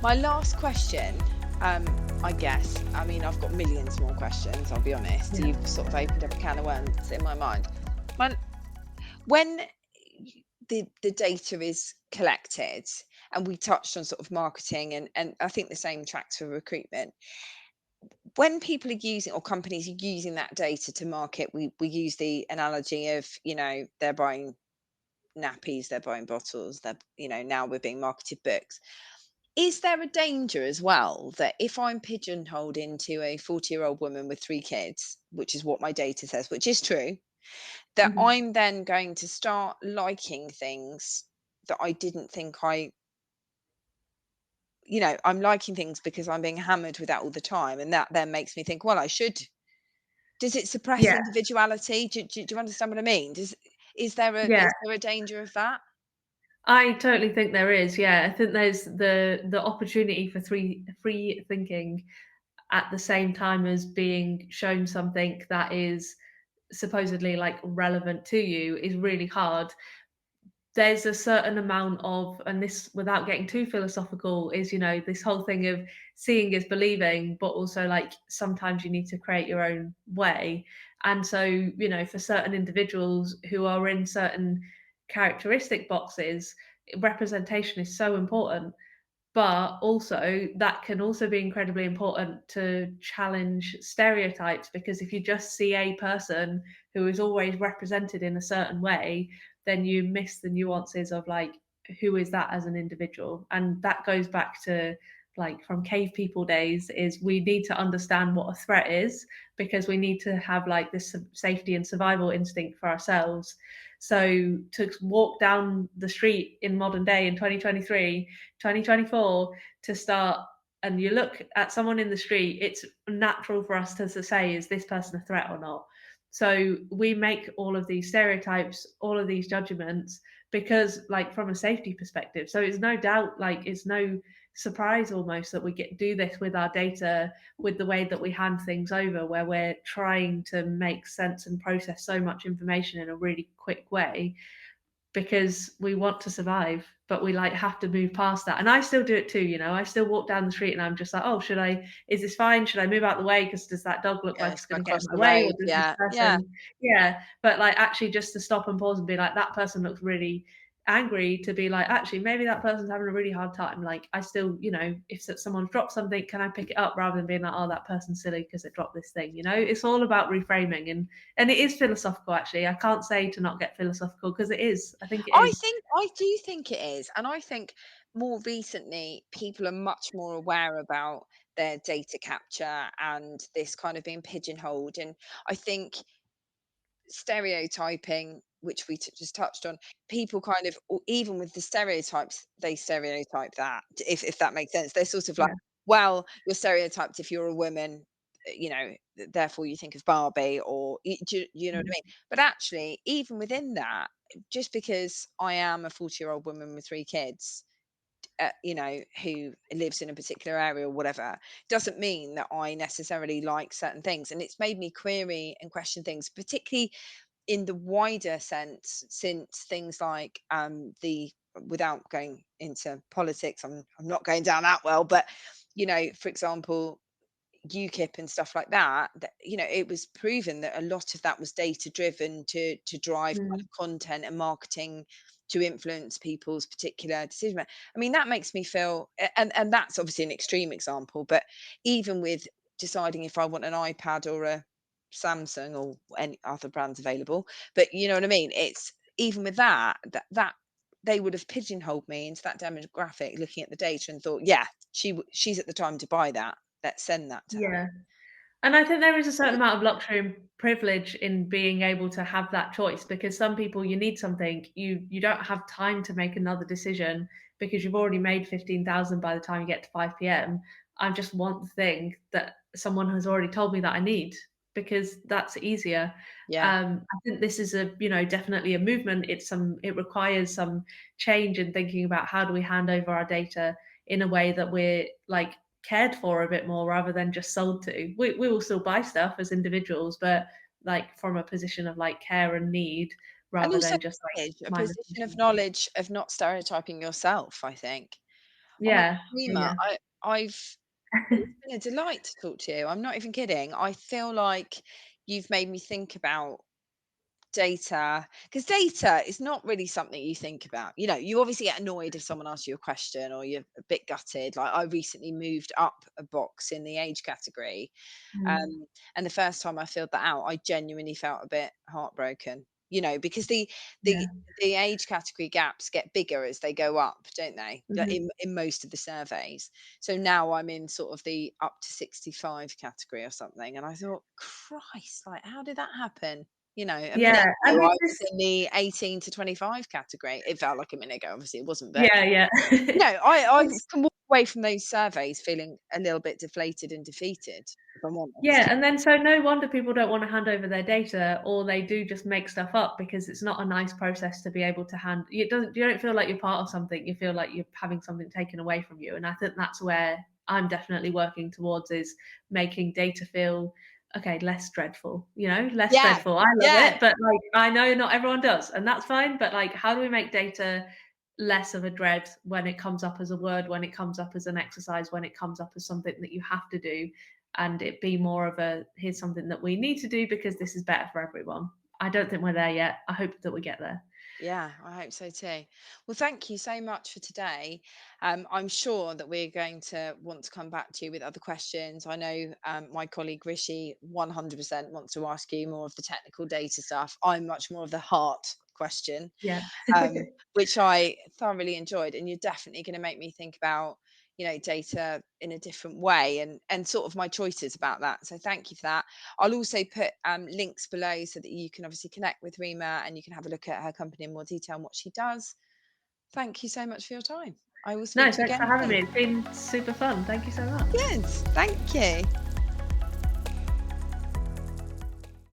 My last question, I guess, I mean, I've got millions more questions, I'll be honest. Yeah. You've sort of opened up a can of worms in my mind. My, when the data is collected, and we touched on sort of marketing, and I think the same tracks for recruitment, when people are using, or companies are using that data to market, we use the analogy of, they're buying nappies, they're buying bottles, now we're being marketed books. Is there a danger as well that if I'm pigeonholed into a 40-year-old woman with 3 kids, which is what my data says, which is true, that Mhm. I'm then going to start liking things that I didn't think I'm liking things because I'm being hammered with that all the time, and that then makes me think, well, I should. Does it suppress Yeah, individuality? Do you understand what I mean? Is there a yeah. danger of that? I totally think there is, yeah. I think there's the opportunity for free thinking at the same time as being shown something that is supposedly, like, relevant to you is really hard. There's a certain amount of, and this without getting too philosophical, is, this whole thing of seeing is believing, but also, like, sometimes you need to create your own way. And so, for certain individuals who are in certain characteristic boxes, representation is so important. But also, that can also be incredibly important to challenge stereotypes, because if you just see a person who is always represented in a certain way, then you miss the nuances of, like, who is that as an individual? And that goes back to, like, from cave people days, is we need to understand what a threat is, because we need to have, like, this safety and survival instinct for ourselves. So to walk down the street in modern day in 2023, 2024, to start, and you look at someone in the street, it's natural for us to say, is this person a threat or not? So we make all of these stereotypes, all of these judgments, because, like, from a safety perspective. So it's no doubt, like, it's no surprise almost that we do this with our data, with the way that we hand things over, where we're trying to make sense and process so much information in a really quick way, because we want to survive, but we, like, have to move past that. And I still do it too, I still walk down the street and I'm just like, oh, is this fine? Should I move out the way? Because does that dog look like Yeah, it's I going to get cross in my the way? Or road. does this Yeah, yeah. person, yeah. But, like, actually just to stop and pause and be like, that person looks really angry, to be like, actually, maybe that person's having a really hard time. Like, I still, if someone's dropped something, can I pick it up, rather than being like, oh, that person's silly because it dropped this thing? It's all about reframing, and it is philosophical, actually. I can't say to not get philosophical, because it is. I think it is. I do think it is, and I think more recently people are much more aware about their data capture and this kind of being pigeonholed, and I think stereotyping, which we just touched on, people kind of, or even with the stereotypes, they stereotype that, if that makes sense. They're sort of like, Yeah. well, you're stereotyped if you're a woman, therefore you think of Barbie, or do you know what I Mhm. mean? But actually, even within that, just because I am a 40-year-old woman with 3 kids, who lives in a particular area or whatever, doesn't mean that I necessarily like certain things. And it's made me query and question things, particularly in the wider sense, since things like the without going into politics, I'm not going down that well, but for example, UKIP and stuff like that, it was proven that a lot of that was data driven to drive kind Mm. of content and marketing to influence people's particular decision. I mean, that makes me feel, and that's obviously an extreme example, but even with deciding if I want an iPad or a Samsung or any other brands available, but you know what I mean? It's even with that they would have pigeonholed me into that demographic, looking at the data and thought, yeah, she's at the time to buy that. Let's send that to her. Yeah. And I think there is a certain amount of luxury and privilege in being able to have that choice, because some people, you need something, you don't have time to make another decision, because you've already made 15,000 by the time you get to 5 p.m. I just want the thing that someone has already told me that I need, because that's easier. Yeah. I think this is definitely a movement. It requires some change in thinking about how do we hand over our data in a way that we're, like, cared for a bit more, rather than just sold to. We will still buy stuff as individuals, but, like, from a position of, like, care and need, And rather also than just, like, knowledge, a mindless position of consumption. knowledge of not stereotyping yourself, I think. Oh my Yeah, Reema, yeah. I've it's been a delight to talk to you. I'm not even kidding. I feel like you've made me think about data, because data is not really something you think about. You obviously get annoyed if someone asks you a question or you're a bit gutted. Like, I recently moved up a box in the age category, Mm, um, and the first time I filled that out, I genuinely felt a bit heartbroken. Because the yeah. the age category gaps get bigger as they go up, don't they? Like, Mhm. in most of the surveys. So now I'm in sort of the up to 65 category or something, and I thought, Christ, like, how did that happen? A minute Yeah, I ago, mean, I was this in the 18 to 25 category. It felt like a minute ago, obviously it wasn't, but, yeah, yeah. I It's can walk away from those surveys feeling a little bit deflated and defeated, if I'm honest. yeah, and then so no wonder people don't wanna hand over their data, or they do just make stuff up because it's not a nice process to be able to hand you don't feel like you're part of something, you feel like you're having something taken away from you, and I think that's where I'm definitely working towards is making data feel, okay, less dreadful, less Yeah, dreadful. I love yeah, it, but, like, I know not everyone does, and that's fine, but, like, how do we make data less of a dread when it comes up as a word, when it comes up as an exercise, when it comes up as something that you have to do, and it be more of a here's something that we need to do because this is better for everyone. I don't think we're there yet. I hope that we get there. yeah, I hope so too. Well, thank you so much for today. I'm sure that we're going to want to come back to you with other questions. I know my colleague Rishi 100% wants to ask you more of the technical data stuff. I'm much more of the heart question, Yeah. which I thoroughly enjoyed. And you're definitely going to make me think about, data in a different way, and sort of my choices about that. So thank you for that. I'll also put links below so that you can obviously connect with Rima and you can have a look at her company in more detail and what she does. Thank you so much for your time. I will speak No, to you thanks for again having soon. me. It's been super fun. Thank you so much. Good. Thank you.